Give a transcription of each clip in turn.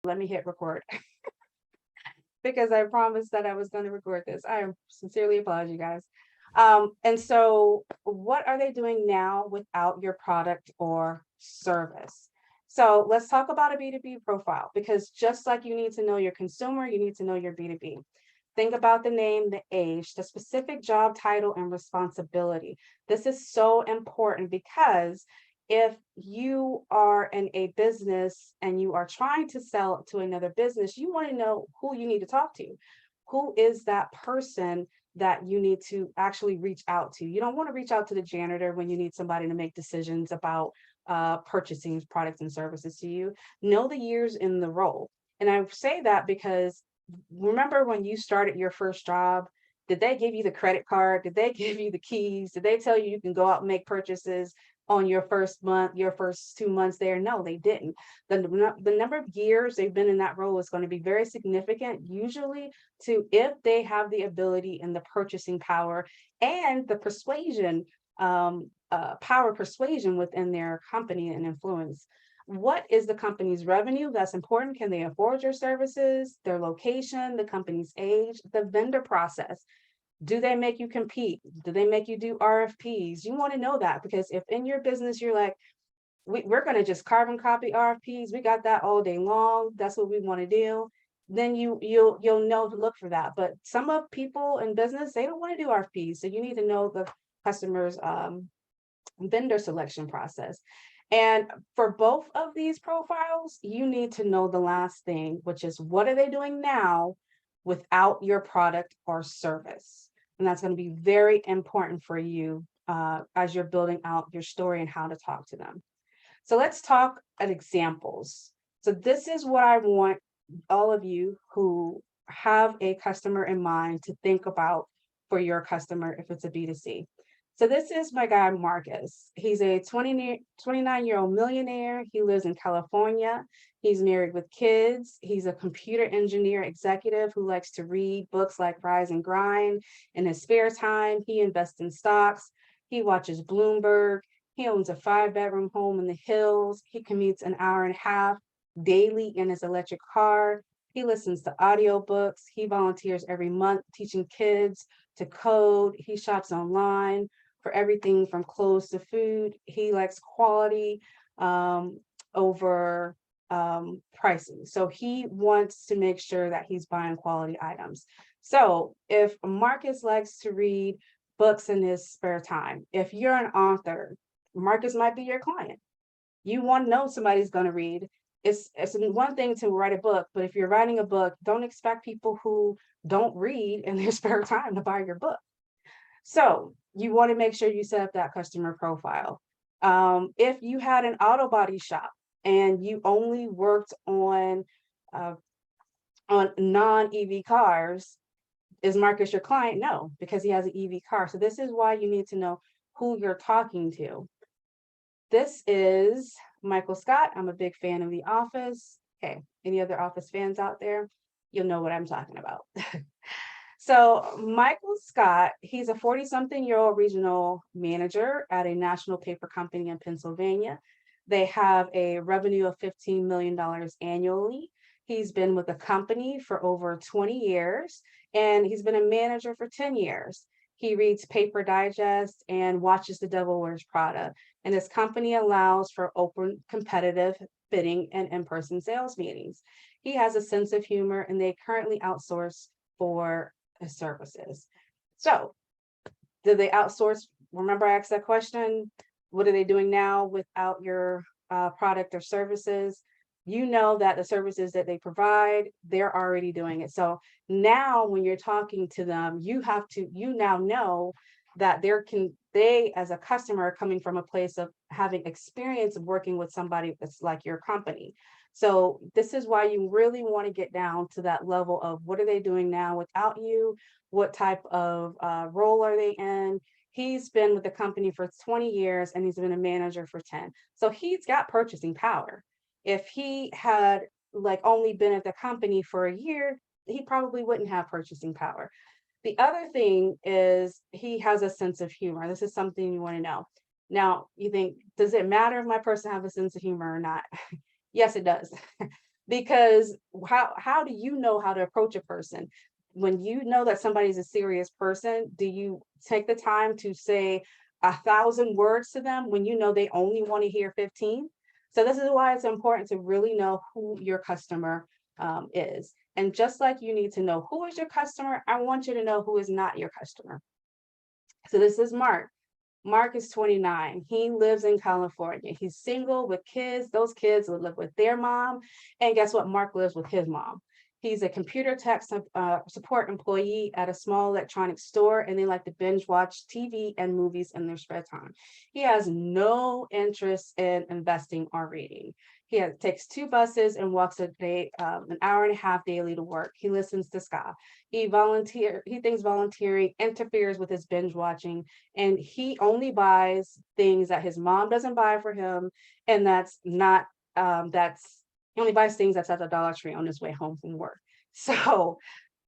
Let me hit record because I promised that I was going to record this. I sincerely apologize, you guys. And so, what are they doing now without your product or service? So, let's talk about a B2B profile because just like you need to know your consumer, you need to know your B2B. Think about the name, the age, the specific job title, and responsibility. This is so important because if you are in a business and you are trying to sell to another business, you want to know who you need to talk to. Who is that person that you need to actually reach out to? You don't want to reach out to the janitor when you need somebody to make decisions about purchasing products and services to you. Know the years in the role. And I say that because remember when you started your first job, did they give you the credit card? Did they give you the keys? Did they tell you you can go out and make purchases on your first month, your first 2 months there? No, they didn't. The number of years they've been in that role is going to be very significant, usually to if they have the ability and the purchasing power and the persuasion, power persuasion within their company and influence. What is the company's revenue? That's important. Can they afford your services? Their location, the company's age, the vendor process. Do they make you compete? Do they make you do RFPs? You want to know that because if in your business you're like, we're going to just carbon copy RFPs, we got that all day long. That's what we want to do. Then you'll know to look for that. But some of people in business they don't want to do RFPs, so you need to know the customer's vendor selection process. And for both of these profiles, you need to know the last thing, which is what are they doing now without your product or service? And that's going to be very important for you as you're building out your story and how to talk to them. So let's talk at examples. So this is what I want all of you who have a customer in mind to think about for your customer if it's a B2C. So this is my guy, Marcus. He's a 29-year-old millionaire. He lives in California. He's married with kids. He's a computer engineer executive who likes to read books like Rise and Grind. In his spare time, he invests in stocks. He watches Bloomberg. He owns a 5-bedroom home in the hills. He commutes an hour and a half daily in his electric car. He listens to audiobooks. He volunteers every month teaching kids to code. He shops online for everything from clothes to food. He likes quality over pricing. So he wants to make sure that he's buying quality items. So if Marcus likes to read books in his spare time, if you're an author, Marcus might be your client. You want to know somebody's going to read. It's one thing to write a book, but if you're writing a book, don't expect people who don't read in their spare time to buy your book. So you want to make sure you set up that customer profile. If you had an auto body shop and you only worked on non-EV cars, is Marcus your client? No, because he has an EV car. So this is why you need to know who you're talking to. This is Michael Scott. I'm a big fan of The Office. Okay, any other Office fans out there? You'll know what I'm talking about. So Michael Scott, he's a 40-something-year-old regional manager at a national paper company in Pennsylvania. They have a revenue of $15 million annually. He's been with the company for over 20 years, and he's been a manager for 10 years. He reads Paper Digest and watches The Devil Wears Prada. And his company allows for open, competitive bidding and in-person sales meetings. He has a sense of humor, and they currently outsource for his services. So, do they outsource? Remember, I asked that question. What are they doing now without your product or services? You know that the services that they provide, they're already doing it. So now when you're talking to them, you now know that they as a customer are coming from a place of having experience of working with somebody that's like your company. So this is why you really want to get down to that level of what are they doing now without you? What type of role are they in? He's been with the company for 20 years and he's been a manager for 10. So he's got purchasing power. If he had like only been at the company for a year, he probably wouldn't have purchasing power. The other thing is he has a sense of humor. This is something you want to know. Now, you think, does it matter if my person have a sense of humor or not? Yes, it does. Because how do you know how to approach a person? When you know that somebody's a serious person, do you take the time to say 1,000 words to them when you know they only want to hear 15? So this is why it's important to really know who your customer is. And just like you need to know who is your customer, I want you to know who is not your customer. So this is Mark. Mark is 29. He lives in California. He's single with kids. Those kids will live with their mom. And guess what? Mark lives with his mom. He's a computer tech support employee at a small electronics store, and they like to binge watch TV and movies in their spare time. He has no interest in investing or reading. Takes 2 buses and walks a day, an hour and a half daily to work. He listens to ska. He thinks volunteering interferes with his binge watching, and he only buys things that his mom doesn't buy for him, and that's not he only buys things that's at the Dollar Tree on his way home from work. So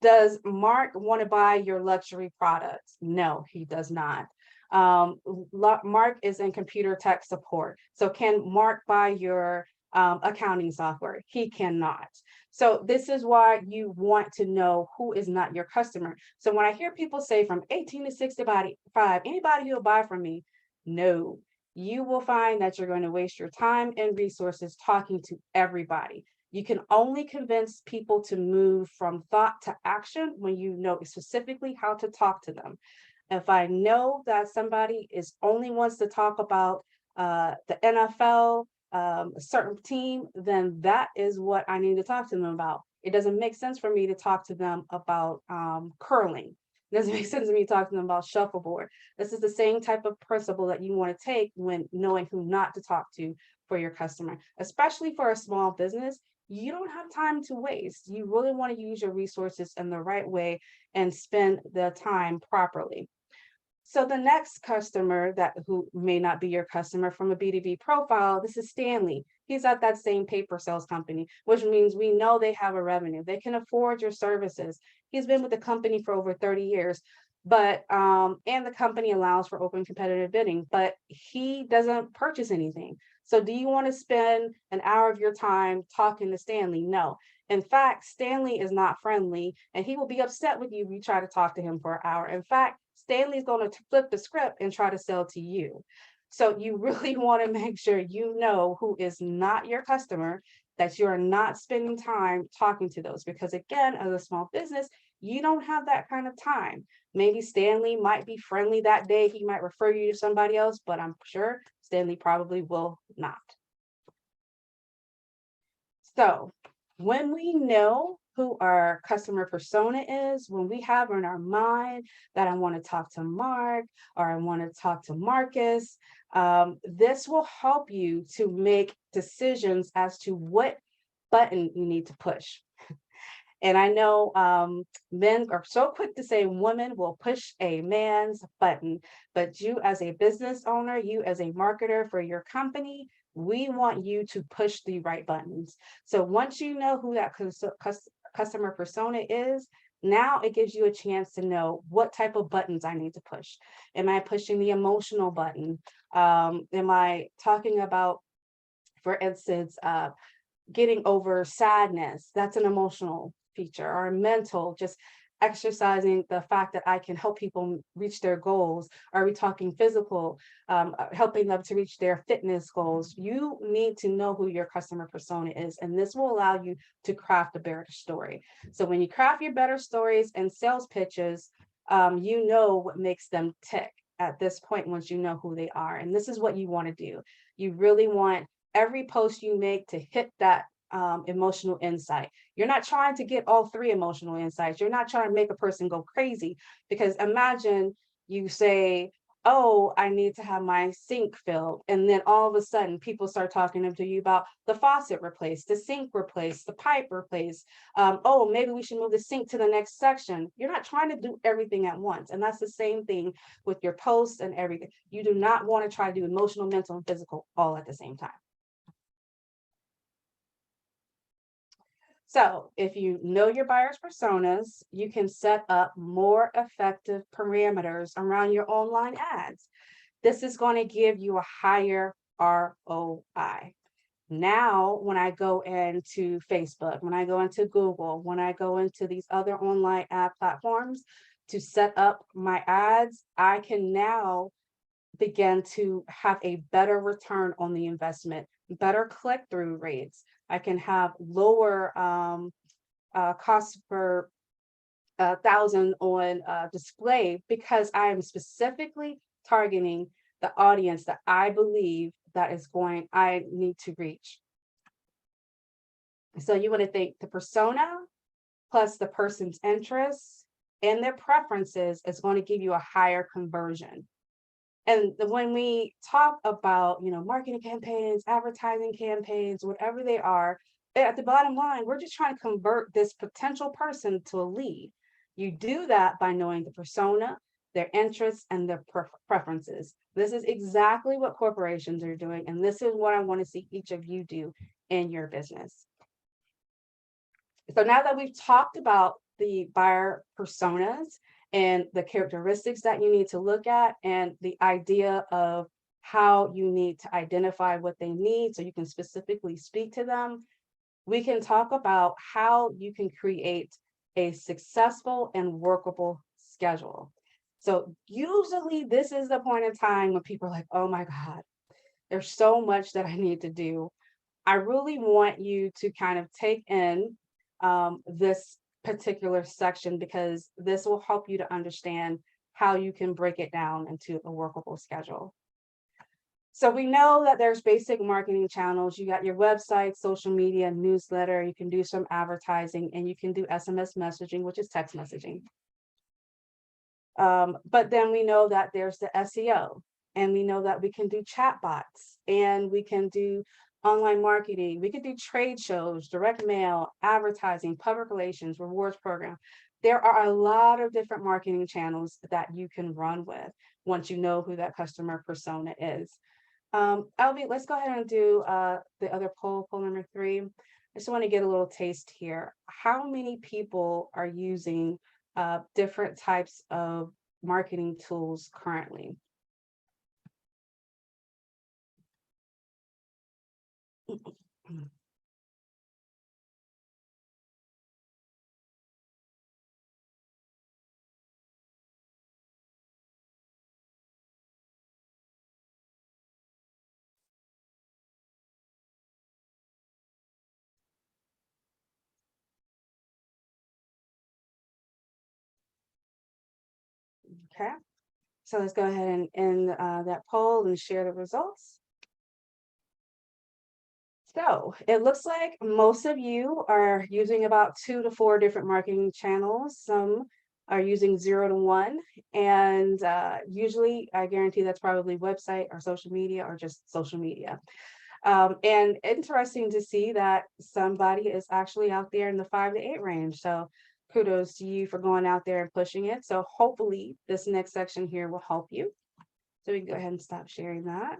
does Mark want to buy your luxury products? No, he does not. Mark is in computer tech support. So can Mark buy your accounting software? He cannot. So this is why you want to know who is not your customer. So when I hear people say from 18 to 65, anybody who'll buy from me, no, you will find that you're going to waste your time and resources talking to everybody. You can only convince people to move from thought to action when you know specifically how to talk to them. If I know that somebody is only wants to talk about the NFL, a certain team, then that is what I need to talk to them about. It doesn't make sense for me to talk to them about curling. It doesn't make sense to me to talk to them about shuffleboard. This is the same type of principle that you want to take when knowing who not to talk to for your customer, especially for a small business. You don't have time to waste. You really want to use your resources in the right way and spend the time properly. So the next customer that who may not be your customer from a B2B profile, this is Stanley. He's at that same paper sales company, which means we know they have a revenue. They can afford your services. He's been with the company for over 30 years, but and the company allows for open competitive bidding, but he doesn't purchase anything. So do you want to spend an hour of your time talking to Stanley? No. In fact, Stanley is not friendly, and he will be upset with you if you try to talk to him for an hour. In fact, Stanley's going to flip the script and try to sell to you. So you really want to make sure you know who is not your customer, that you are not spending time talking to those. Because again, as a small business, you don't have that kind of time. Maybe Stanley might be friendly that day. He might refer you to somebody else, but I'm sure Stanley probably will not. So when we know who our customer persona is, when we have in our mind that I want to talk to Mark or I want to talk to Marcus, this will help you to make decisions as to what button you need to push. And I know men are so quick to say women will push a man's button, but you as a business owner, you as a marketer for your company, we want you to push the right buttons. So once you know who that customer persona is, now it gives you a chance to know what type of buttons I need to push. Am I pushing the emotional button? Am I talking about, for instance, getting over sadness? That's an emotional feature. Or mental, just exercising the fact that I can help people reach their goals. Are we talking physical, helping them to reach their fitness goals? You need to know who your customer persona is, and this will allow you to craft a better story. So when you craft your better stories and sales pitches, you know what makes them tick at this point once you know who they are. And this is what you want to do. You really want every post you make to hit that emotional insight. You're not trying to get all 3 emotional insights. You're not trying to make a person go crazy, because imagine you say, oh, I need to have my sink filled. And then all of a sudden people start talking to you about the faucet replaced, the sink replaced, the pipe replaced. Oh, maybe we should move the sink to the next section. You're not trying to do everything at once. And that's the same thing with your posts and everything. You do not want to try to do emotional, mental, and physical all at the same time. So if you know your buyer's personas, you can set up more effective parameters around your online ads. This is going to give you a higher ROI. Now, when I go into Facebook, when I go into Google, when I go into these other online ad platforms to set up my ads, I can now begin to have a better return on the investment, better click-through rates. I can have lower cost per thousand on display because I am specifically targeting the audience that I believe that is going, I need to reach. So you want to think the persona plus the person's interests and their preferences is going to give you a higher conversion. And when we talk about, marketing campaigns, advertising campaigns, whatever they are, at the bottom line, we're just trying to convert this potential person to a lead. You do that by knowing the persona, their interests, and their preferences. This is exactly what corporations are doing, and this is what I want to see each of you do in your business. So now that we've talked about the buyer personas and the characteristics that you need to look at and the idea of how you need to identify what they need so you can specifically speak to them, we can talk about how you can create a successful and workable schedule. So usually this is the point in time when people are like, oh my God, there's so much that I need to do. I really want you to kind of take in this particular section because this will help you to understand how you can break it down into a workable schedule. So we know that there's basic marketing channels. You got your website, social media, newsletter, you can do some advertising, and you can do SMS messaging, which is text messaging. But then we know that there's the SEO, and we know that we can do chatbots, and we can do online marketing. We could do trade shows, direct mail, advertising, public relations, rewards program. There are a lot of different marketing channels that you can run with once you know who that customer persona is. Albie, let's go ahead and do the other poll number 3. I just want to get a little taste here. How many people are using different types of marketing tools currently? Okay, so let's go ahead and end that poll and share the results. So it looks like most of you are using about 2 to 4 different marketing channels. Some are using 0 to 1. And usually I guarantee that's probably website or social media or just social media. And interesting to see that somebody is actually out there in the 5 to 8 range. So kudos to you for going out there and pushing it. So hopefully this next section here will help you. So we can go ahead and stop sharing that.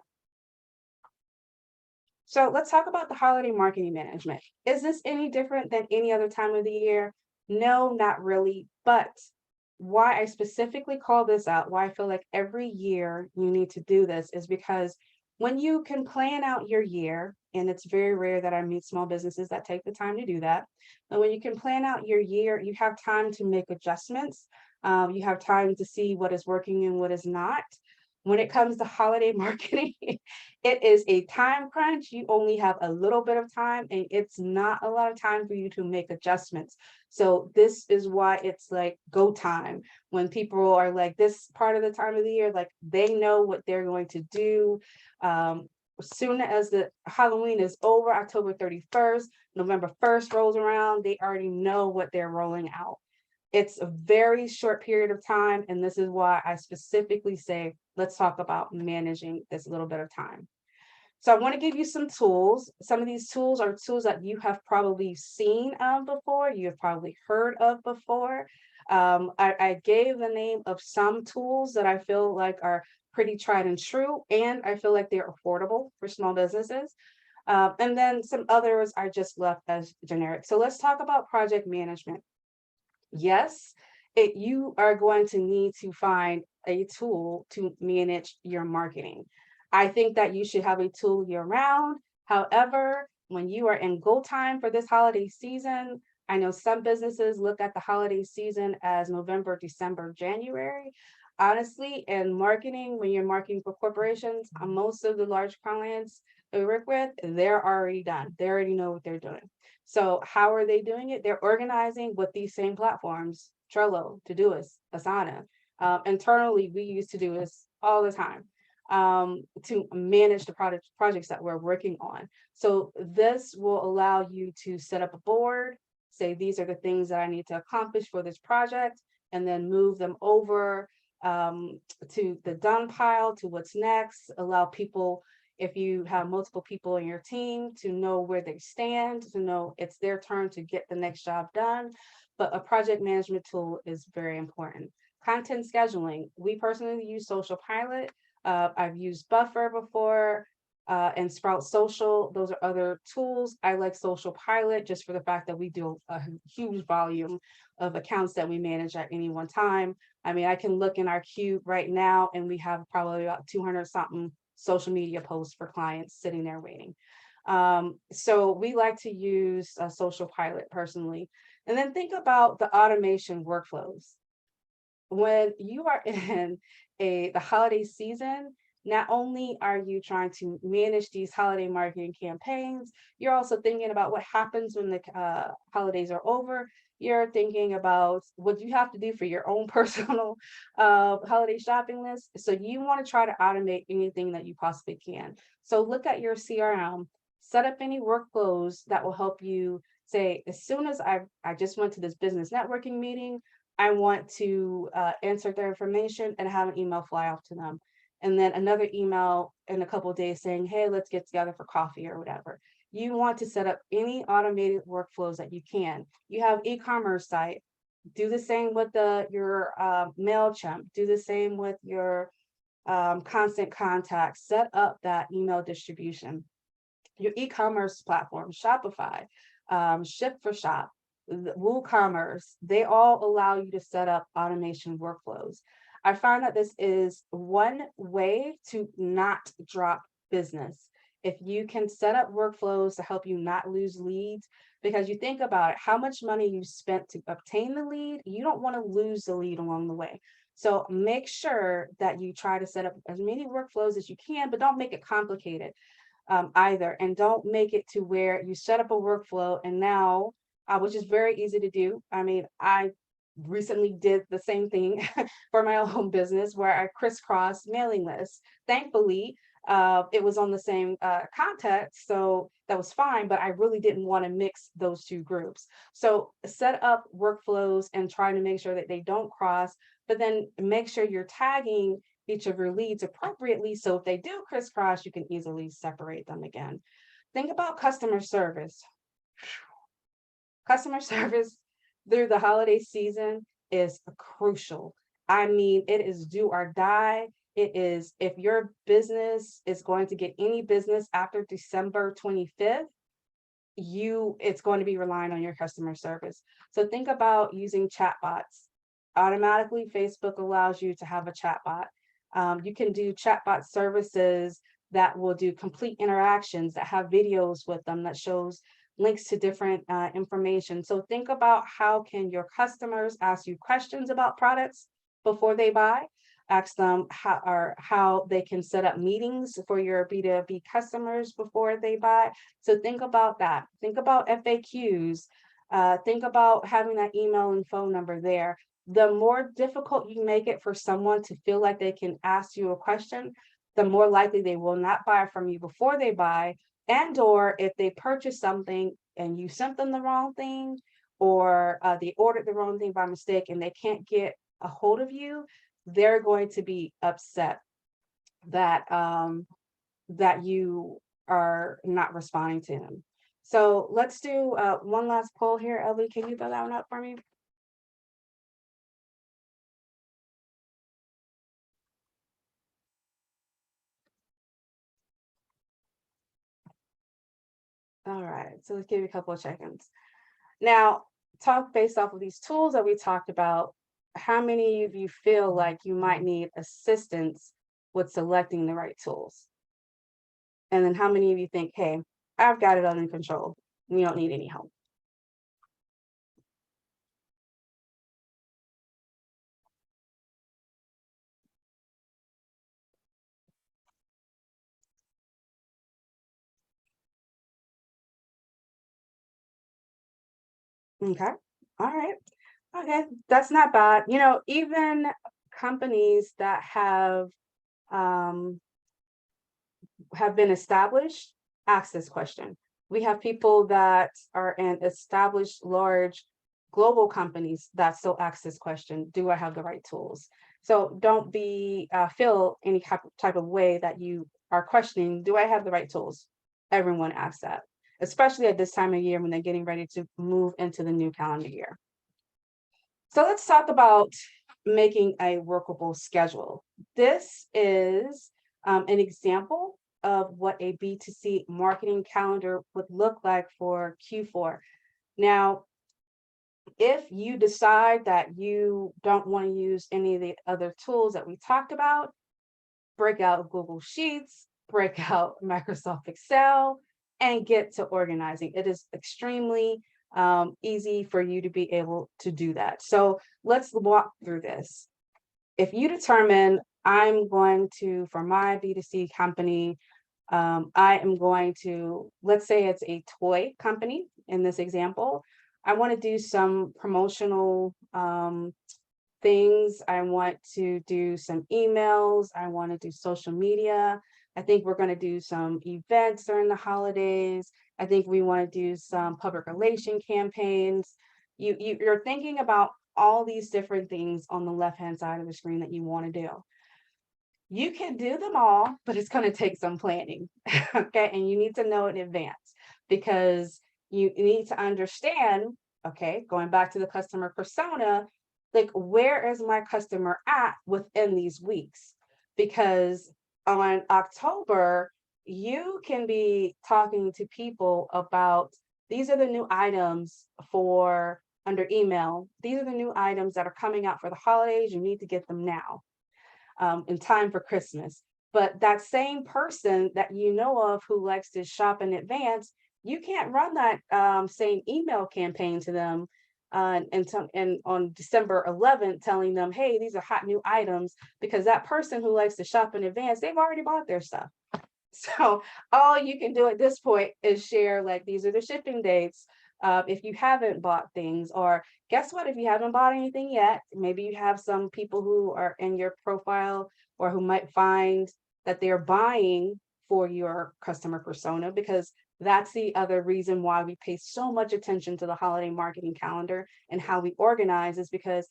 So let's talk about the holiday marketing management. Is this any different than any other time of the year? No, not really. But why I specifically call this out, why I feel like every year you need to do this is because when you can plan out your year, and it's very rare that I meet small businesses that take the time to do that, but when you can plan out your year, you have time to make adjustments. You have time to see what is working and what is not. When it comes to holiday marketing, it is a time crunch. You only have a little bit of time, and it's not a lot of time for you to make adjustments. So this is why it's like go time. When people are like this part of the time of the year, like they know what they're going to do. As soon as the Halloween is over, October 31st, November 1st rolls around, they already know what they're rolling out. It's a very short period of time, and this is why I specifically say, let's talk about managing this little bit of time. So I want to give you some tools. Some of these tools are tools that you have probably seen before, you have probably heard of before. I gave the name of some tools that I feel like are pretty tried and true, and I feel like they're affordable for small businesses. And then some others I just left as generic. So let's talk about project management. Yes, you are going to need to find a tool to manage your marketing. I think that you should have a tool year round, However, when you are in go time for this holiday season, I know some businesses look at the holiday season as November, December, January. Honestly, in marketing, when you're marketing for corporations, most of the large clients that we work with, they're already done. They already know what they're doing. So how are they doing it? They're organizing with these same platforms, Trello, Todoist, Asana. Internally, we use Todoist all the time to manage the projects that we're working on. So this will allow you to set up a board, say these are the things that I need to accomplish for this project, and then move them over to the done pile, to what's next. Allow people, if you have multiple people in your team, to know where they stand, to know it's their turn to get the next job done. But a project management tool is very important. Content scheduling. We personally use Social Pilot. I've used Buffer before and Sprout Social. Those are other tools. I like Social Pilot just for the fact that we do a huge volume of accounts that we manage at any one time. I mean, I can look in our queue right now and we have probably about 200 something social media posts for clients sitting there waiting. So we like to use Social Pilot personally. And then think about the automation workflows. When you are in the holiday season, not only are you trying to manage these holiday marketing campaigns, you're also thinking about what happens when the holidays are over. You're thinking about what you have to do for your own personal holiday shopping list. So you want to try to automate anything that you possibly can. So look at your CRM, set up any workflows that will help you say, as soon as I just went to this business networking meeting, I want to insert their information and have an email fly off to them. And then another email in a couple of days saying, hey, let's get together for coffee or whatever. You want to set up any automated workflows that you can. You have e-commerce site, do the same with your MailChimp, do the same with your constant contacts, set up that email distribution. Your e-commerce platform, Shopify, Ship4Shop, WooCommerce, they all allow you to set up automation workflows. I find that this is one way to not drop business. If you can set up workflows to help you not lose leads, because you think about it, how much money you spent to obtain the lead, you don't want to lose the lead along the way. So make sure that you try to set up as many workflows as you can, but don't make it complicated either. And don't make it to where you set up a workflow and now, which is very easy to do. I mean, I recently did the same thing for my own business where I crisscrossed mailing lists. Thankfully, it was on the same context, so that was fine, but I really didn't want to mix those two groups. So set up workflows and try to make sure that they don't cross, but then make sure you're tagging each of your leads appropriately. So if they do crisscross, you can easily separate them again. Think about customer service. Customer service through the holiday season is crucial. I mean, it is do or die. It is, if your business is going to get any business after December 25th, it's going to be relying on your customer service. So think about using chatbots. Automatically, Facebook allows you to have a chatbot. You can do chatbot services that will do complete interactions that have videos with them that shows links to different information. So think about how can your customers ask you questions about products before they buy. Ask them how they can set up meetings for your B2B customers before they buy. So think about that. Think about FAQs. Think about having that email and phone number there. The more difficult you make it for someone to feel like they can ask you a question, the more likely they will not buy from you before they buy. And or if they purchase something and you sent them the wrong thing, or they ordered the wrong thing by mistake and they can't get a hold of you, they're going to be upset that that you are not responding to them. So let's do one last poll here. Ellie, can you throw that one up for me? All right, so let's give you a couple of seconds. Now, talk based off of these tools that we talked about, how many of you feel like you might need assistance with selecting the right tools? And then how many of you think, hey, I've got it under control. We don't need any help. Okay. All right. Okay. That's not bad. Even companies that um, have been established ask this question. We have people that are in established large global companies that still ask this question: do I have the right tools? So don't be feel any type of way that you are questioning, do I have the right tools? Everyone asks that, especially at this time of year when they're getting ready to move into the new calendar year. So let's talk about making a workable schedule. This is an example of what a B2C marketing calendar would look like for Q4. Now, if you decide that you don't want to use any of the other tools that we talked about, break out Google Sheets, break out Microsoft Excel, and get to organizing. It is extremely easy for you to be able to do that. So let's walk through this. If you determine I'm going to, for my B2C company, I am going to, let's say it's a toy company in this example, I want to do some promotional things. I want to do some emails. I want to do social media. I think we're going to do some events during the holidays. I think we want to do some public relation campaigns. You're thinking about all these different things on the left-hand side of the screen that you want to do. You can do them all, but it's going to take some planning. Okay. And you need to know in advance because you need to understand, okay, going back to the customer persona, like where is my customer at within these weeks? Because on October, you can be talking to people about these are the new items for under email. These are the new items that are coming out for the holidays. You need to get them now in time for Christmas. But that same person that you know of who likes to shop in advance, you can't run that same email campaign to them and on December 11th telling them, hey, these are hot new items, because that person who likes to shop in advance, they've already bought their stuff. So all you can do at this point is share like these are the shipping dates. If you haven't bought things, or guess what, if you haven't bought anything yet, maybe you have some people who are in your profile or who might find that they're buying for your customer persona, because that's the other reason why we pay so much attention to the holiday marketing calendar and how we organize, is because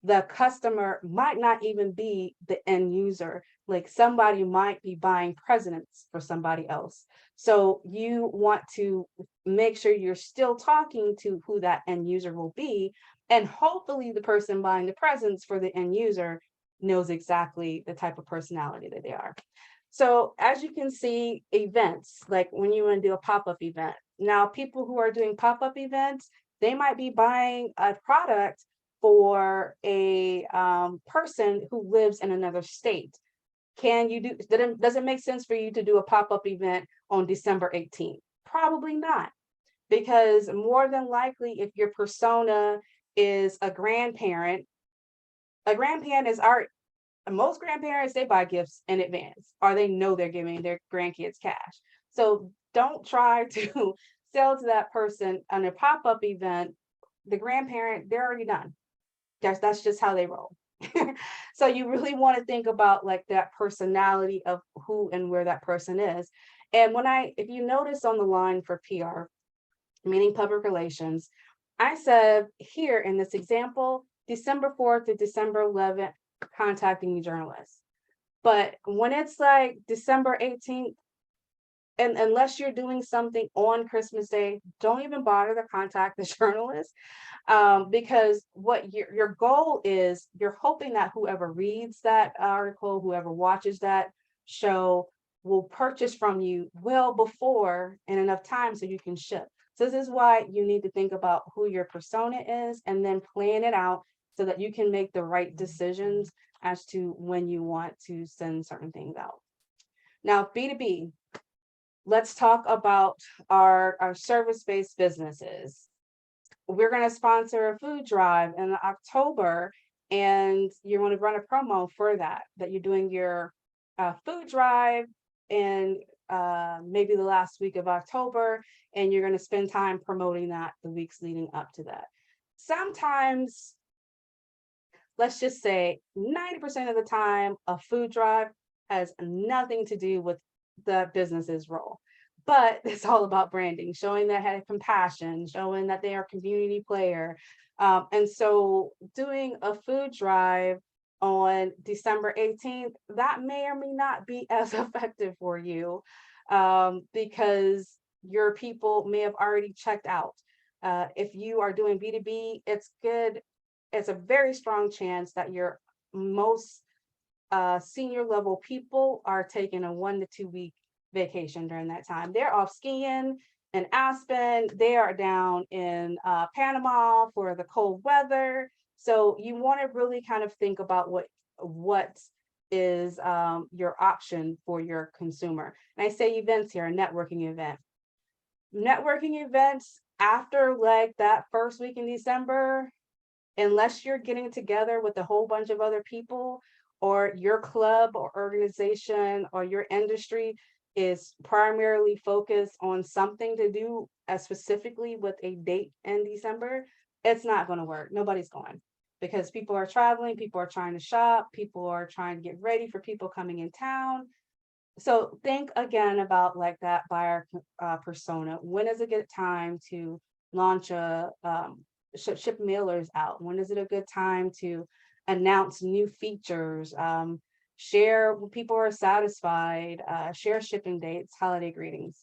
the customer might not even be the end user. Like somebody might be buying presents for somebody else. So you want to make sure you're still talking to who that end user will be. And hopefully the person buying the presents for the end user knows exactly the type of personality that they are. So as you can see, events, like when you want to do a pop-up event. Now, people who are doing pop-up events, they might be buying a product for a person who lives in another state. Can you do, does it make sense for you to do a pop-up event on December 18th? Probably not, because more than likely, if your persona is a grandparent is our, most grandparents, they buy gifts in advance, or they know they're giving their grandkids cash. So don't try to sell to that person on a pop-up event. The grandparent, they're already done. That's just how they roll. So you really want to think about like that personality of who and where that person is. And if you notice on the line for PR, meaning public relations, I said here in this example, December 4th to December 11th, contacting journalists. But when it's like December 18th, and unless you're doing something on Christmas Day, don't even bother to contact the journalist, because what your goal is, you're hoping that whoever reads that article, whoever watches that show, will purchase from you well before and enough time so you can ship. So this is why you need to think about who your persona is and then plan it out so that you can make the right decisions as to when you want to send certain things out. Now, B2B. Let's talk about our service-based businesses. We're going to sponsor a food drive in October, and you want to run a promo for that you're doing your food drive in maybe the last week of October, and you're going to spend time promoting that the weeks leading up to that. Sometimes, let's just say 90% of the time, a food drive has nothing to do with the business's role. But it's all about branding, showing that had compassion, showing that they are a community player. And so doing a food drive on December 18th, that may or may not be as effective for you, because your people may have already checked out. If you are doing B2B, it's good. It's a very strong chance that your most senior level people are taking a 1 to 2 week vacation during that time. They're off skiing in Aspen. They are down in Panama for the cold weather. So you want to really kind of think about what is your option for your consumer. And I say events here, a networking event. Networking events after like that first week in December, unless you're getting together with a whole bunch of other people, or your club or organization or your industry is primarily focused on something to do specifically with a date in December, it's not going to work. Nobody's going, because people are traveling, people are trying to shop, people are trying to get ready for people coming in town. So think again about like that buyer persona. When is a good time to launch a ship mailers out? When is it a good time to announce new features? Share when people are satisfied. Share shipping dates, holiday greetings.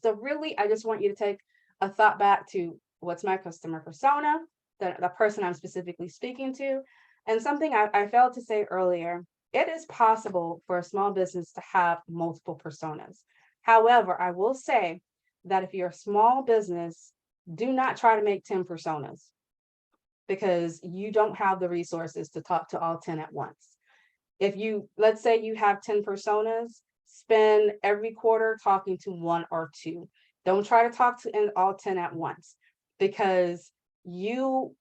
So really, I just want you to take a thought back to what's my customer persona, the person I'm specifically speaking to, and something I failed to say earlier. It is possible for a small business to have multiple personas. However, I will say that if you're a small business, do not try to make 10 personas, because you don't have the resources to talk to all 10 at once. If you, let's say you have 10 personas, spend every quarter talking to one or two. Don't try to talk to all 10 at once, because you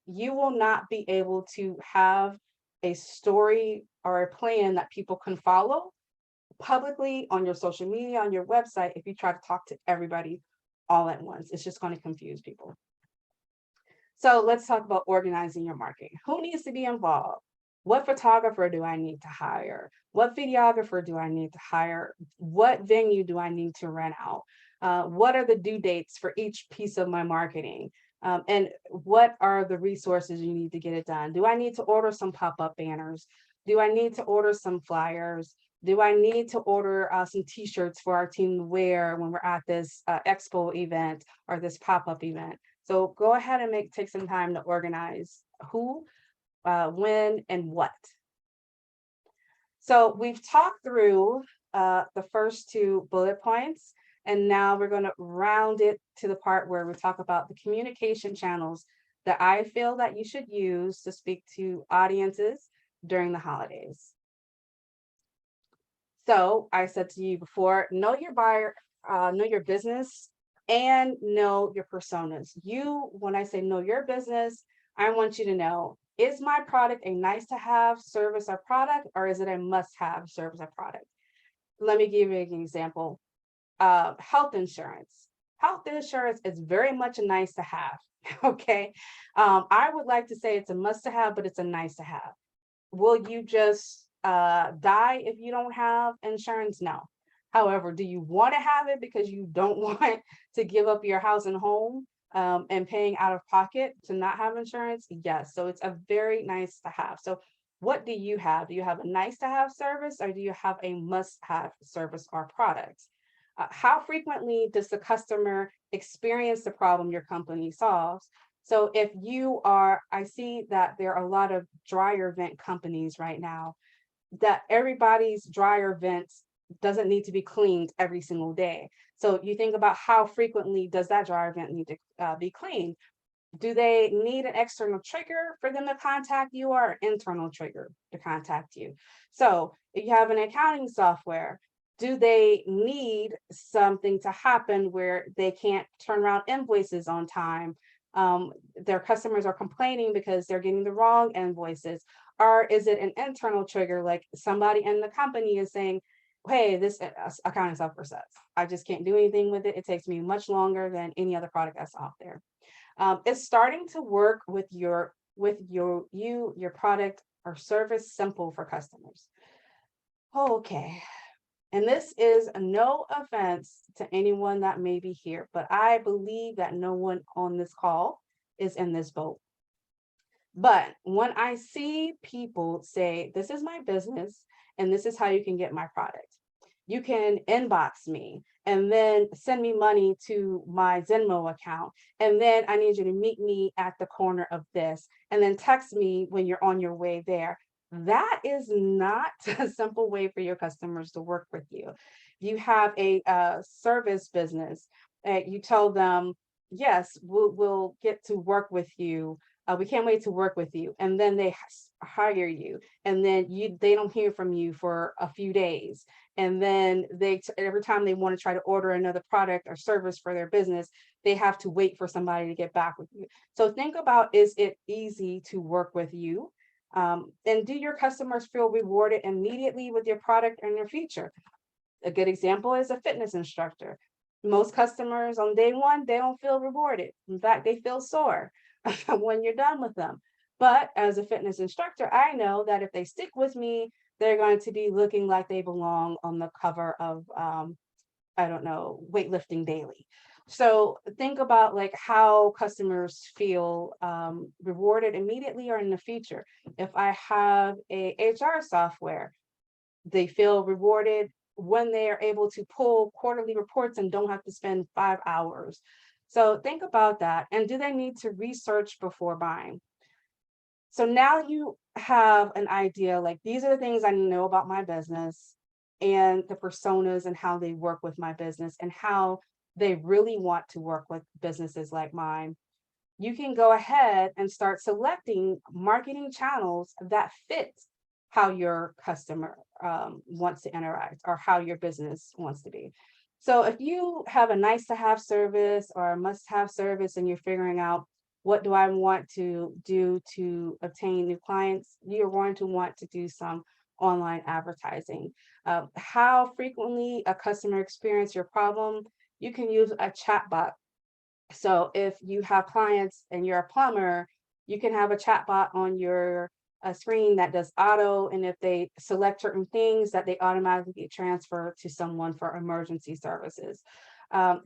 will not be able to have a story or a plan that people can follow publicly on your social media, on your website, if you try to talk to everybody all at once. It's just going to confuse people. So let's talk about organizing your marketing. Who needs to be involved? What photographer do I need to hire? What videographer do I need to hire? What venue do I need to rent out? What are the due dates for each piece of my marketing? And what are the resources you need to get it done? Do I need to order some pop-up banners? Do I need to order some flyers? Do I need to order some t-shirts for our team to wear when we're at this expo event or this pop-up event? So go ahead and take some time to organize who, when, and what. So we've talked through the first two bullet points, and now we're going to round it to the part where we talk about the communication channels that I feel that you should use to speak to audiences during the holidays. So I said to you before, know your buyer, know your business, and know your personas. When I say know your business, I want you to know, is my product a nice to have service or product, or is it a must have service or product? Let me give you an example. Health insurance. Health insurance is very much a nice to have. Okay. I would like to say it's a must to have, but it's a nice to have. Will you just die if you don't have insurance? No. However, do you want to have it because you don't want to give up your house and home and paying out of pocket to not have insurance? Yes. So it's a very nice to have. So what do you have? Do you have a nice to have service, or do you have a must have service or product? How frequently does the customer experience the problem your company solves? So if you are, I see that there are a lot of dryer vent companies right now, that everybody's dryer vents doesn't need to be cleaned every single day. So you think about how frequently does that dryer vent need to be cleaned? Do they need an external trigger for them to contact you, or an internal trigger to contact you? So if you have an accounting software, Do they need something to happen where they can't turn around invoices on time? Their customers are complaining because they're getting the wrong invoices. Or is it an internal trigger, like somebody in the company is saying, hey, this account is up for sets. I just can't do anything with it. It takes me much longer than any other product that's out there. It's starting to work with your product or service simple for customers. Okay. And this is no offense to anyone that may be here, but I believe that no one on this call is in this boat. But when I see people say, this is my business and this is how you can get my product, you can inbox me and then send me money to my Venmo account. And then I need you to meet me at the corner of this, and then text me when you're on your way there. That is not a simple way for your customers to work with you. You have a service business, you tell them, yes, we'll get to work with you. We can't wait to work with you. And then they hire you, and then they don't hear from you for a few days. And then every time they want to try to order another product or service for their business, they have to wait for somebody to get back with you. So think about, is it easy to work with you? And do your customers feel rewarded immediately with your product and your feature? A good example is a fitness instructor. Most customers on day one, they don't feel rewarded. In fact, they feel sore when you're done with them. But as a fitness instructor, I know that if they stick with me, they're going to be looking like they belong on the cover of, I don't know, Weightlifting Daily. So think about like how customers feel rewarded immediately or in the future. If I have a HR software, they feel rewarded when they are able to pull quarterly reports and don't have to spend 5 hours. So think about that. And do they need to research before buying? So now you have an idea, like these are the things I know about my business and the personas and how they work with my business and how they really want to work with businesses like mine. You can go ahead and start selecting marketing channels that fit how your customer wants to interact or how your business wants to be. So if you have a nice to have service or a must have service and you're figuring out, what do I want to do to obtain new clients, you're going to want to do some online advertising. How frequently a customer experience your problem, you can use a chatbot. So if you have clients and you're a plumber, you can have a chatbot on your screen that does auto, and if they select certain things, that they automatically get transferred to someone for emergency services.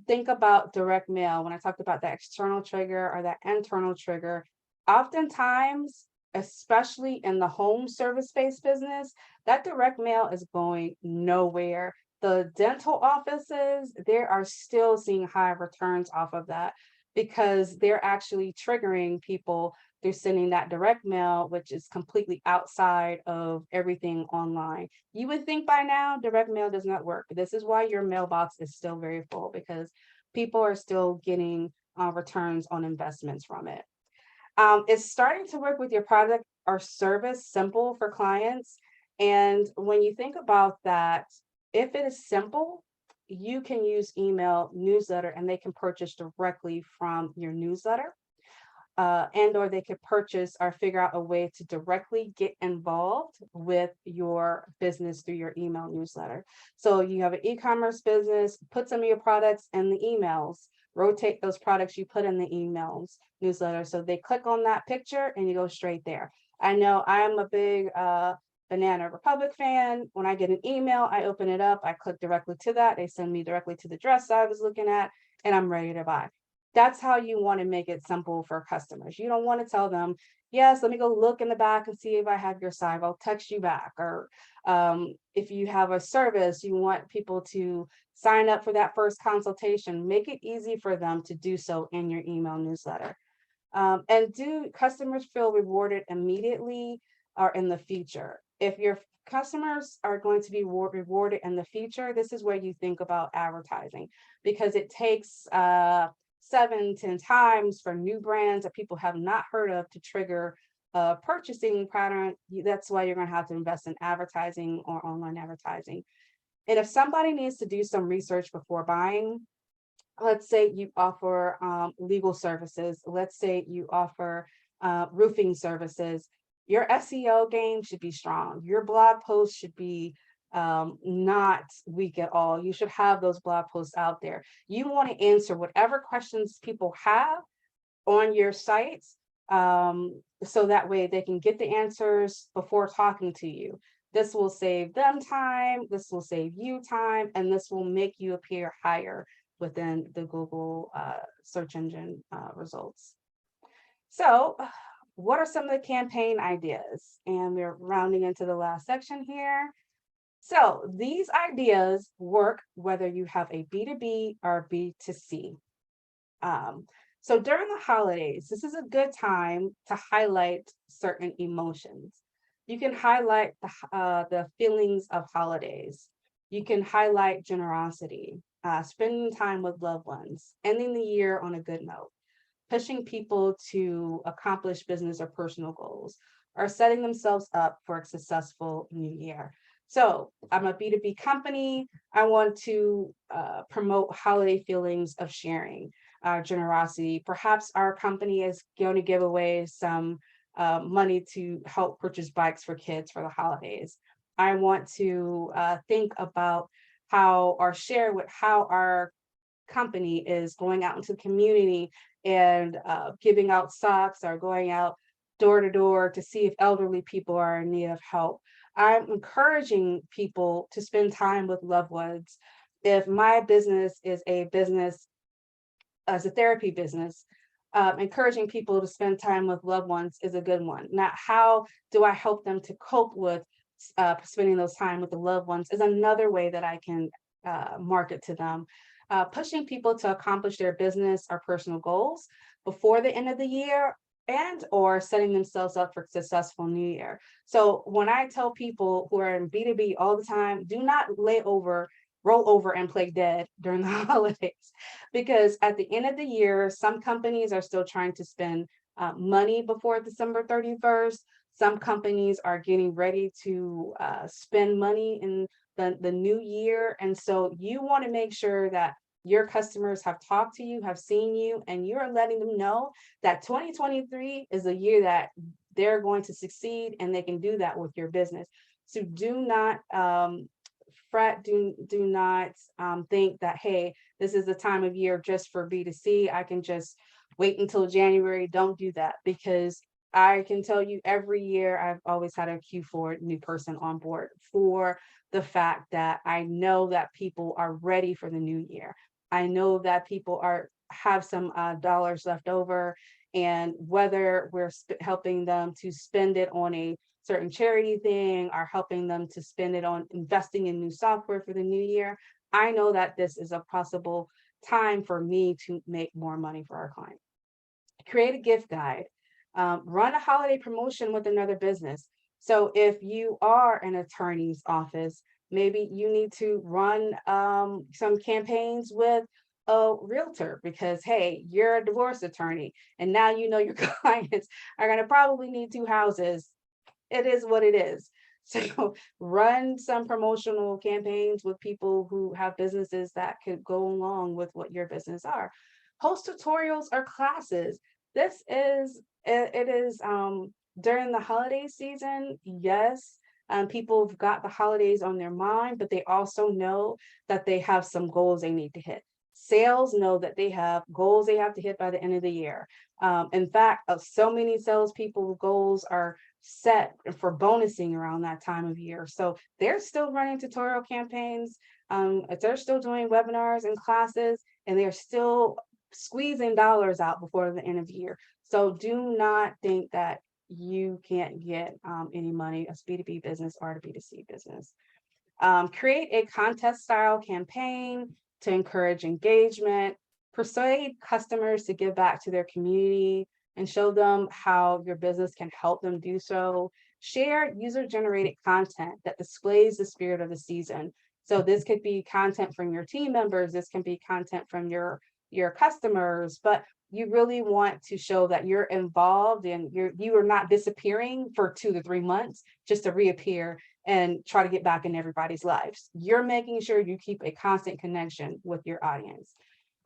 Think about direct mail. When I talked about that external trigger or that internal trigger, oftentimes, especially in the home service-based business, that direct mail is going nowhere. The dental offices, they are still seeing high returns off of that because they're actually triggering people through sending that direct mail, which is completely outside of everything online. You would think by now direct mail does not work. This is why your mailbox is still very full, because people are still getting returns on investments from it. It's starting to work with your product or service simple for clients. And when you think about that, if it is simple, you can use email, newsletter, and they can purchase directly from your newsletter. And or they could purchase or figure out a way to directly get involved with your business through your email newsletter. So you have an e-commerce business, put some of your products in the emails, rotate those products you put in the emails newsletter. So they click on that picture and you go straight there. I know I'm a big Banana Republic fan. When I get an email, I open it up, I click directly to that. They send me directly to the dress I was looking at, and I'm ready to buy. That's how you want to make it simple for customers. You don't want to tell them, yes, let me go look in the back and see if I have your size. I'll text you back. Or if you have a service, you want people to sign up for that first consultation. Make it easy for them to do so in your email newsletter. And do customers feel rewarded immediately or in the future? If your customers are going to be rewarded in the future, this is where you think about advertising, because it takes 7-10 times for new brands that people have not heard of to trigger a purchasing pattern. That's why you're going to have to invest in advertising or online advertising. And if somebody needs to do some research before buying, let's say you offer legal services, let's say you offer roofing services, your SEO game should be strong. Your blog post should be not weak at all. You should have those blog posts out there. You want to answer whatever questions people have on your sites, so that way they can get the answers before talking to you. This will save them time, this will save you time, and this will make you appear higher within the Google search engine results. So, what are some of the campaign ideas? And we're rounding into the last section here. So, these ideas work whether you have a B2B or B2C. Um, so during the holidays, this is a good time to highlight certain emotions. You can highlight the feelings of holidays. You can highlight generosity, spending time with loved ones, ending the year on a good note, pushing people to accomplish business or personal goals, or setting themselves up for a successful new year. So I'm a B2B company. I want to promote holiday feelings of sharing, generosity. Perhaps our company is going to give away some money to help purchase bikes for kids for the holidays. I want to think about how or share with how our company is going out into the community and giving out socks or going out door to door to see if elderly people are in need of help. I'm encouraging people to spend time with loved ones. If my business is a business as a therapy business, encouraging people to spend time with loved ones is a good one. Now, how do I help them to cope with spending those time with the loved ones is another way that I can market to them. Pushing people to accomplish their business or personal goals before the end of the year and or setting themselves up for a successful new year. So when I tell people who are in B2B all the time, do not roll over and play dead during the holidays, because at the end of the year, some companies are still trying to spend money before December 31st. Some companies are getting ready to spend money in the new year. And so you want to make sure that your customers have talked to you, have seen you, and you're letting them know that 2023 is a year that they're going to succeed and they can do that with your business. So do not fret, do not think that, hey, this is the time of year just for B2C. I can just wait until January. Don't do that, because I can tell you every year I've always had a Q4 new person on board for the fact that I know that people are ready for the new year. I know that people have some dollars left over, and whether we're helping them to spend it on a certain charity thing or helping them to spend it on investing in new software for the new year, I know that this is a possible time for me to make more money for our client. Create a gift guide. Run a holiday promotion with another business. So if you are an attorney's office, maybe you need to run some campaigns with a realtor, because hey, you're a divorce attorney and now you know your clients are going to probably need two houses. It is what it is. So run some promotional campaigns with people who have businesses that could go along with what your business are. Host tutorials or classes. This is it is during the holiday season. Yes, people have got the holidays on their mind, but they also know that they have some goals they need to hit. Sales know that they have goals they have to hit by the end of the year. In fact, so many salespeople goals are set for bonusing around that time of year. So they're still running tutorial campaigns. They're still doing webinars and classes, and they're still squeezing dollars out before the end of the year. So do not think that you can't get any money as B2B business or a B2C business. Create a contest style campaign to encourage engagement, persuade customers to give back to their community and show them how your business can help them do so. Share user-generated content that displays the spirit of the season. So this could be content from your team members, this can be content from your customers, but you really want to show that you're involved and you are not disappearing for 2 to 3 months just to reappear and try to get back in everybody's lives. You're making sure you keep a constant connection with your audience.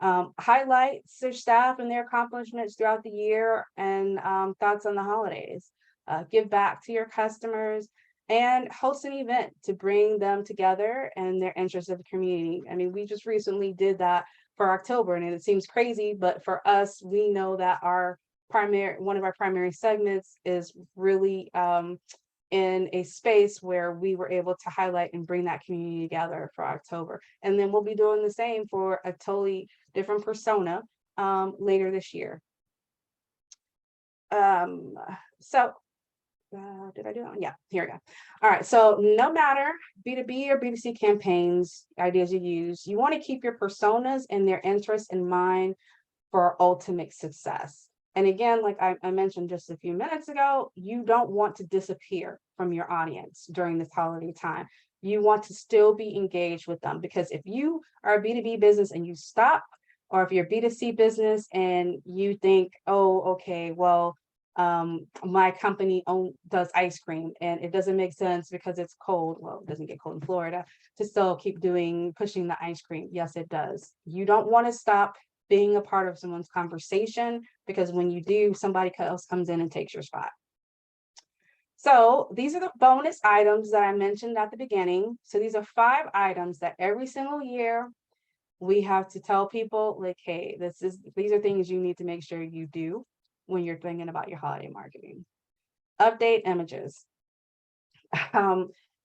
Highlight your staff and their accomplishments throughout the year, and thoughts on the holidays. Give back to your customers and host an event to bring them together and their interests of the community. I mean, we just recently did that for October, and it seems crazy, but for us, we know that one of our primary segments is really in a space where we were able to highlight and bring that community together for October. And then we'll be doing the same for a totally different persona later this year. So did I do that one? Yeah, here we go. All right, so no matter B2B or B2C campaigns, ideas you use, you want to keep your personas and their interests in mind for ultimate success. And again, like I mentioned just a few minutes ago, you don't want to disappear from your audience during this holiday time. You want to still be engaged with them, because if you are a B2B business and you stop, or if you're a B2C business and you think, oh, okay, well, my company does ice cream and it doesn't make sense because it's cold. Well, it doesn't get cold in Florida to still keep pushing the ice cream. Yes, it does. You don't want to stop being a part of someone's conversation, because when you do, somebody else comes in and takes your spot. So these are the bonus items that I mentioned at the beginning. So these are 5 items that every single year we have to tell people, like, hey, these are things you need to make sure you do when you're thinking about your holiday marketing. Update images.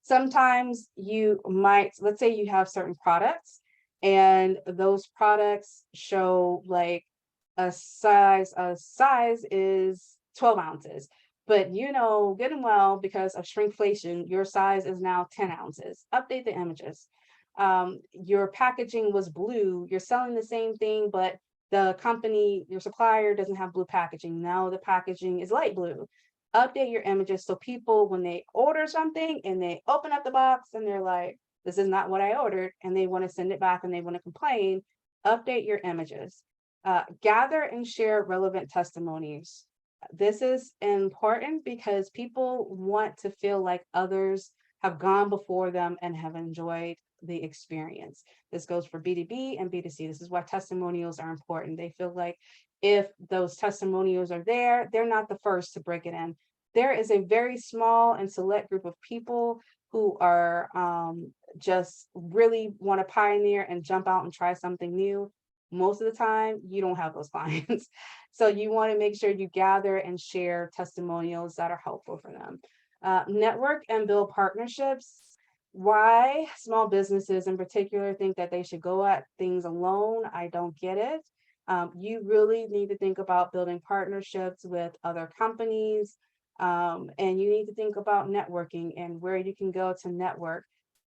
Sometimes you might, let's say you have certain products and those products show like a size is 12 ounces, but you know good and well, because of shrinkflation, your size is now 10 ounces. Update the images. Your packaging was blue, you're selling the same thing, but the company, your supplier, doesn't have blue packaging. Now the packaging is light blue. Update your images so people, when they order something and they open up the box and they're like, this is not what I ordered, and they want to send it back and they want to complain, update your images. Gather and share relevant testimonies. This is important because people want to feel like others have gone before them and have enjoyed the experience. This goes for B2B and B2C. This is why testimonials are important. They feel like if those testimonials are there, they're not the first to break it in. There is a very small and select group of people who are just really want to pioneer and jump out and try something new. Most of the time, you don't have those clients. So you want to make sure you gather and share testimonials that are helpful for them. Network and build partnerships. Why small businesses in particular think that they should go at things alone, I don't get it. You really need to think about building partnerships with other companies, and you need to think about networking and where you can go to network.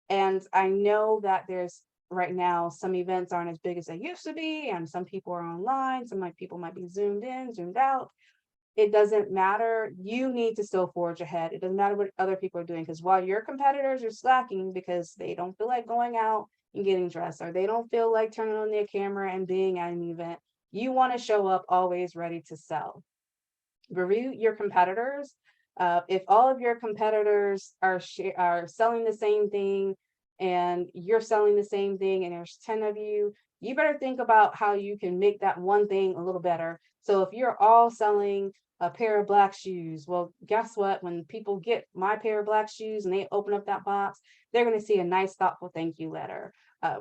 And I know that there's right now some events aren't as big as they used to be, and some people are online, people might be zoomed in, zoomed out. It doesn't matter. You need to still forge ahead. It doesn't matter what other people are doing, because while your competitors are slacking because they don't feel like going out and getting dressed, or they don't feel like turning on their camera and being at an event, you want to show up always ready to sell. Review your competitors. If all of your competitors are selling the same thing and you're selling the same thing and there's 10 of you, you better think about how you can make that one thing a little better. So if you're all selling a pair of black shoes, well, guess what? When people get my pair of black shoes and they open up that box, they're going to see a nice, thoughtful thank you letter.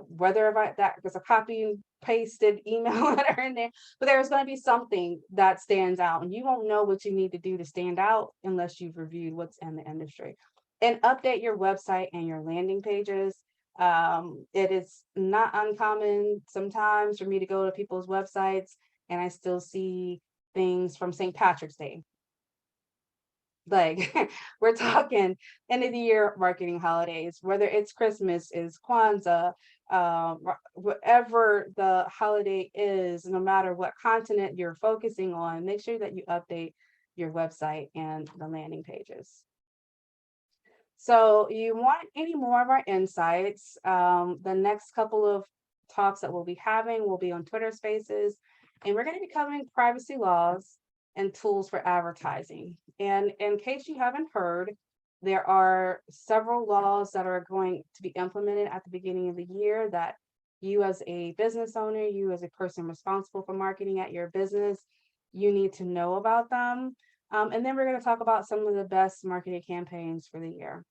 Whether that there's a copy and pasted email letter in there, but there's going to be something that stands out, and you won't know what you need to do to stand out unless you've reviewed what's in the industry. And update your website and your landing pages. It is not uncommon sometimes for me to go to people's websites and I still see things from St. Patrick's Day. Like we're talking end of the year marketing holidays, whether it's Christmas, is Kwanzaa, whatever the holiday is, no matter what continent you're focusing on, make sure that you update your website and the landing pages. So you want any more of our insights, the next couple of talks that we'll be having will be on Twitter Spaces. and we're going to be covering privacy laws and tools for advertising. And in case you haven't heard, there are several laws that are going to be implemented at the beginning of the year that you as a business owner, you as a person responsible for marketing at your business, you need to know about them. And then we're going to talk about some of the best marketing campaigns for the year.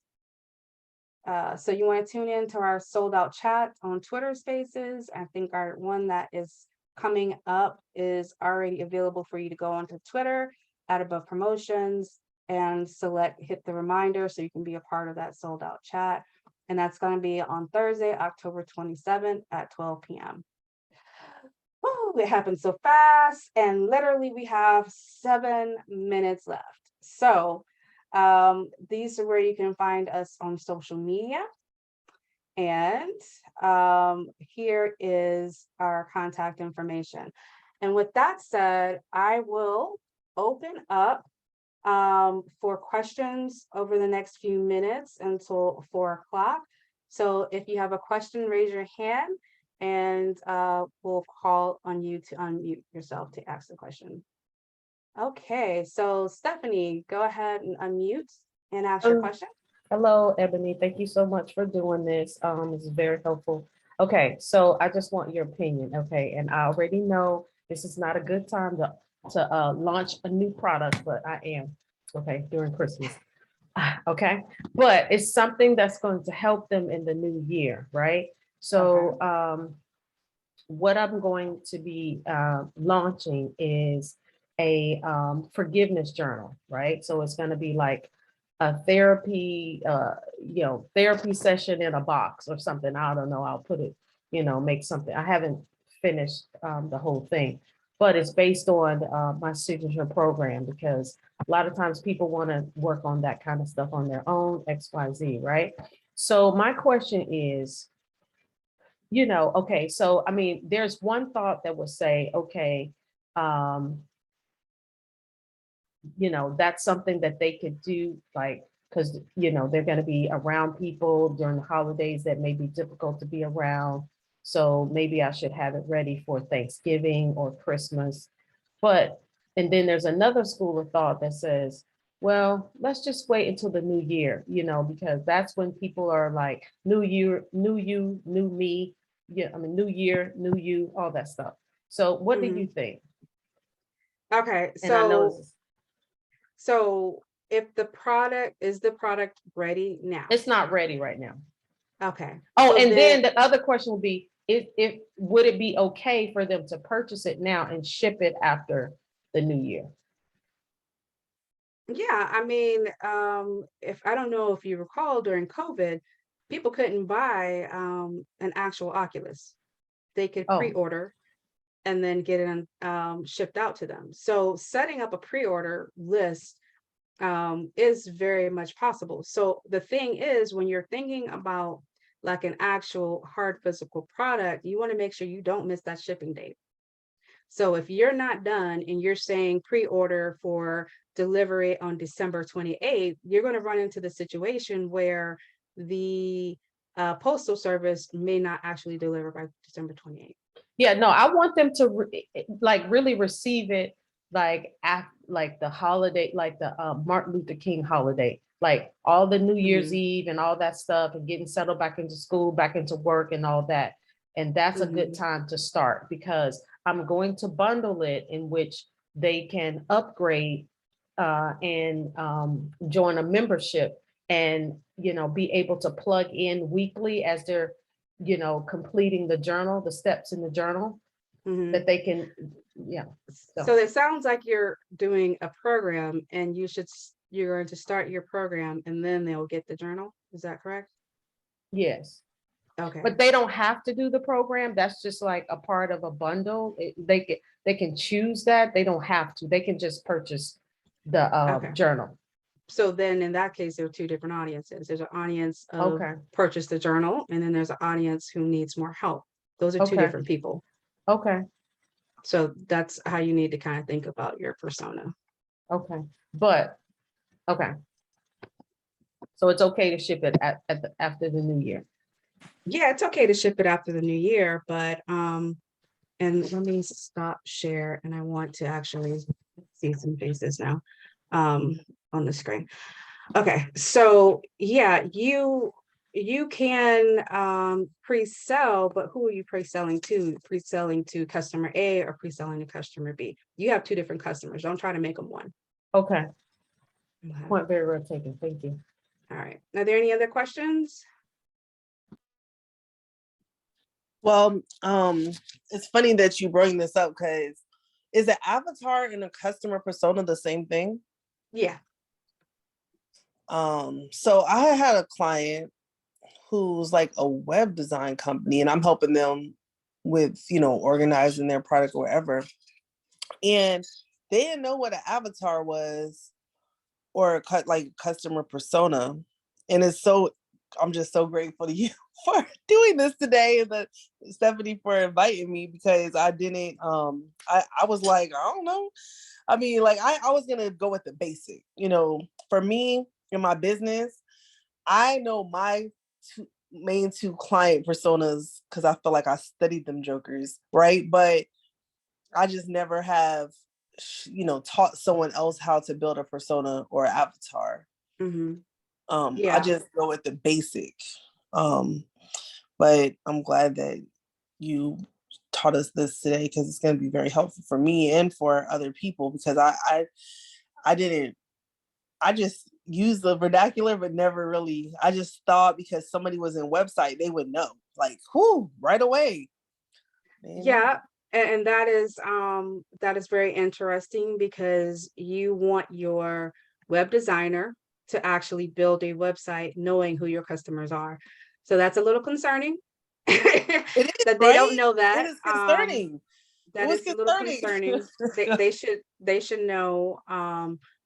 So you want to tune in to our sold out chat on Twitter Spaces. I think our one that is coming up is already available for you to go onto Twitter at Above Promotions and hit the reminder so you can be a part of that sold out chat. And that's going to be on Thursday, October 27th at 12 p.m. Woo, it happened so fast. And literally we have 7 minutes left. So these are where you can find us on social media. And here is our contact information. And with that said, I will open up for questions over the next few minutes until 4 o'clock. So if you have a question, raise your hand and we'll call on you to unmute yourself to ask the question. Okay, so Stephanie, go ahead and unmute and ask your question. Hello, Ebony. Thank you so much for doing this. This is very helpful. Okay, so I just want your opinion. Okay, and I already know this is not a good time to launch a new product, but I am. Okay, during Christmas. Okay, but it's something that's going to help them in the new year, right? So what I'm going to be launching is a forgiveness journal, right? So it's going to be like a therapy, therapy session in a box or something. I don't know. I'll put it, make something. I haven't finished the whole thing, but it's based on my signature program because a lot of times people want to work on that kind of stuff on their own, XYZ, right? So my question is, okay, so I mean, there's one thought that would say, okay, that's something that they could do, like, because, they're going to be around people during the holidays that may be difficult to be around. So maybe I should have it ready for Thanksgiving or Christmas. And then there's another school of thought that says, well, let's just wait until the new year, because that's when people are like, new year, new you, new me. Yeah, I mean, new year, new you, all that stuff. So what do you think? Okay, And I know so if the product ready now? It's not ready right now. Okay. Oh, so and then the other question would be, would it be okay for them to purchase it now and ship it after the new year? Yeah, I mean, if I don't know if you recall during COVID, people couldn't buy an actual Oculus. They could pre-order and then get it shipped out to them. So setting up a pre-order list is very much possible. So the thing is, when you're thinking about like an actual hard physical product, you want to make sure you don't miss that shipping date. So if you're not done and you're saying pre-order for delivery on December 28th, you're going to run into the situation where the postal service may not actually deliver by December 28th. Yeah, no, I want them to really receive it like the holiday, like the Martin Luther King holiday, like all the New Year's Eve and all that stuff, and getting settled back into school, back into work and all that. And that's a good time to start, because I'm going to bundle it in which they can upgrade and join a membership and, be able to plug in weekly as they're, completing the journal, the steps in the journal that they can, yeah. So it sounds like you're doing a program and you're going to start your program and then they'll get the journal. Is that correct? Yes. Okay. But they don't have to do the program. That's just like a part of a bundle. They can choose that. They don't have to. They can just purchase the journal. So then in that case, there are two different audiences. There's an audience of purchase the journal, and then there's an audience who needs more help. Those are two different people. Okay. So that's how you need to kind of think about your persona. Okay. So it's okay to ship it after the new year. Yeah, it's okay to ship it after the new year, but And let me stop share, and I want to actually see some faces now um, on the screen. Okay, so yeah, you can pre-sell, but who are you pre-selling to? Pre-selling to customer A or pre-selling to customer B? You have two different customers. Don't try to make them one. Okay, Okay. point very well taken. Thank you. All right. Are there any other questions? Well, it's funny that you bring this up because is the avatar and the customer persona the same thing? Yeah. So I had a client who's like a web design company, and I'm helping them with, organizing their product or whatever. And they didn't know what an avatar was or like customer persona. And I'm just so grateful to you for doing this today, and Stephanie for inviting me, because I didn't I was like, I don't know. I mean, like I was gonna go with the basic, for me in my business, I know my main two client personas because I feel like I studied them jokers, right? But I just never have, taught someone else how to build a persona or avatar. Mm-hmm. I Yeah. just go with the basic. But I'm glad that you taught us this today, because it's going to be very helpful for me and for other people, because I just used the vernacular, but never really, I just thought because somebody was in website, they would know, like, whoo, right away. Man. Yeah. And that is very interesting, because you want your web designer to actually build a website knowing who your customers are. So that's a little concerning It is, that they don't right? know It that. is concerning. It That was is a little concerning. concerning. They should know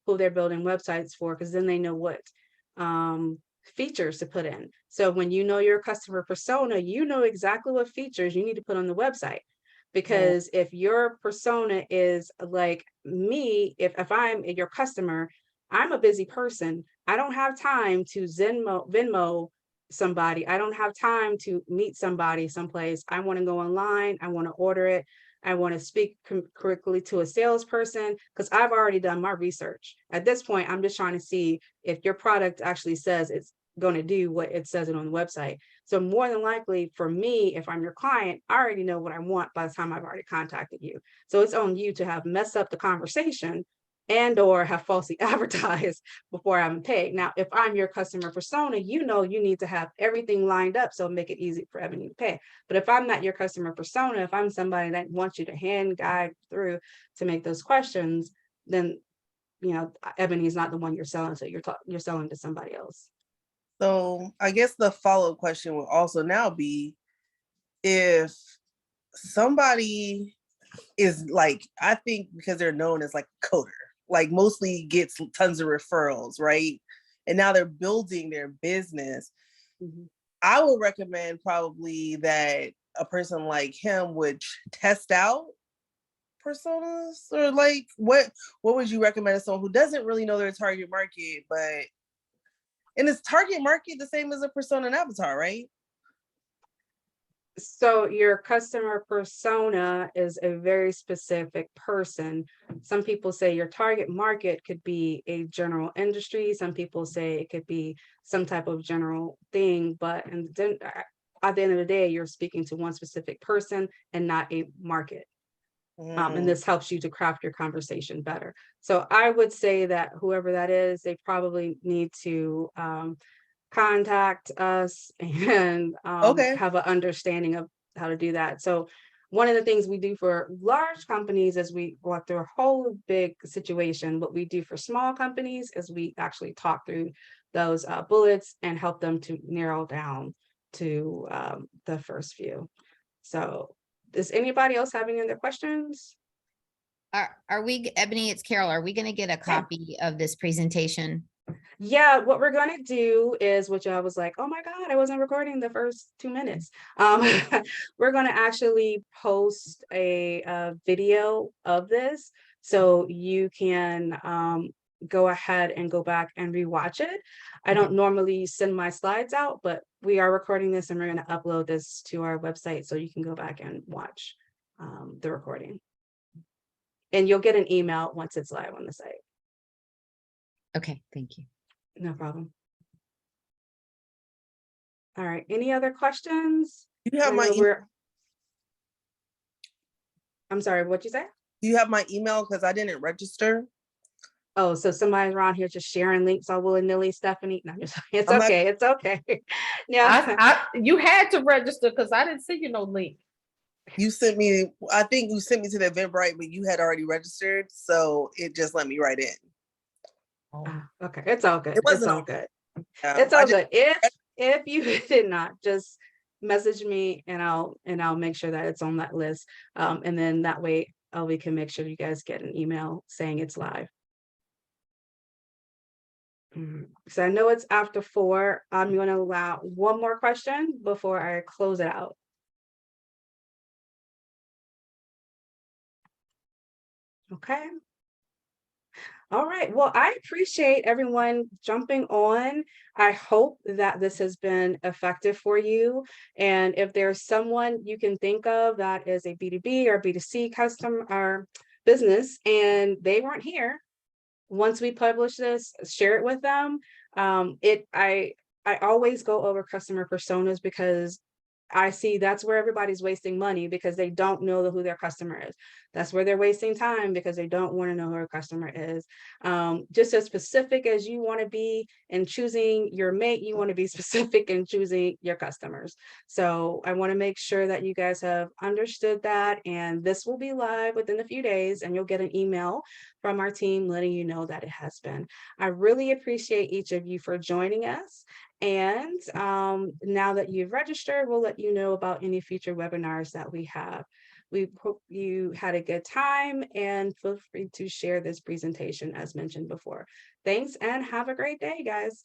who they're building websites for, because then they know what features to put in. So when you know your customer persona, you know exactly what features you need to put on the website. Because if your persona is like me, if I'm your customer, I'm a busy person. I don't have time to Venmo somebody. I don't have time to meet somebody someplace. I want to go online. I want to order it. I want to speak correctly to a salesperson, because I've already done my research. At this point, I'm just trying to see if your product actually says it's going to do what it says it on the website. So more than likely for me, if I'm your client, I already know what I want by the time I've already contacted you. So it's on you to have messed up the conversation and or have falsely advertised before I'm paid. Now, if I'm your customer persona, you know you need to have everything lined up so make it easy for Ebony to pay. But if I'm not your customer persona, if I'm somebody that wants you to hand guide through to make those questions, then Ebony is not the one you're selling, so you're selling to somebody else. So I guess the follow-up question will also now be, if somebody is like, I think because they're known as like a coder, like mostly gets tons of referrals, right? And now they're building their business. Mm-hmm. I would recommend probably that a person like him would test out personas, or like what would you recommend to someone who doesn't really know their target market, but and is target market the same as a persona and avatar, right? So your customer persona is a very specific person. Some people say your target market could be a general industry. Some people say it could be some type of general thing, but and then at the end of the day, you're speaking to one specific person and not a market. And this helps you to craft your conversation better. So I would say that whoever that is, they probably need to contact us and Okay. have an understanding of how to do that. So one of the things we do for large companies is we walk through a whole big situation. What we do for small companies is we actually talk through those bullets and help them to narrow down to the first few. So does anybody else have any other questions? Are we, Ebony, it's Carol, are we going to get a copy of this presentation? Yeah, what we're gonna do is, which I was like, oh my God, I wasn't recording the first 2 minutes. We're gonna actually post a video of this so you can go ahead and go back and rewatch it. I don't normally send my slides out, but we are recording this and we're gonna upload this to our website so you can go back and watch the recording. And you'll get an email once it's live on the site. Okay, thank you. No problem. All right, any other questions? You have I my know email? I'm sorry, what'd you say? Do you have my email? Because I didn't register. Oh, so somebody's around here just sharing links all willy-nilly, Stephanie? No, it's I'm not- okay, it's okay. Yeah, You had to register because I didn't see you no link. You sent me, I think you sent me to the Eventbrite, but you had already registered. So it just let me right in. okay, it's all good. It It's wasn't all on. good. Yeah, It's I all just- good. If you did not, just message me and I'll make sure that it's on that list. And then that way we can make sure you guys get an email saying it's live. So I know it's after 4. I'm going to allow one more question before I close it out. Okay. All right. Well, I appreciate everyone jumping on. I hope that this has been effective for you. And if there's someone you can think of that is a B2B or B2C customer or business and they weren't here, once we publish this, share it with them. I always go over customer personas because I see that's where everybody's wasting money because they don't know who their customer is. That's where they're wasting time because they don't want to know who their customer is. Just as specific as you want to be in choosing your mate, you want to be specific in choosing your customers. So I want to make sure that you guys have understood that, and this will be live within a few days and you'll get an email from our team letting you know that it has been. I really appreciate each of you for joining us. And now that you've registered, we'll let you know about any future webinars that we have. We hope you had a good time and feel free to share this presentation as mentioned before. Thanks and have a great day, guys.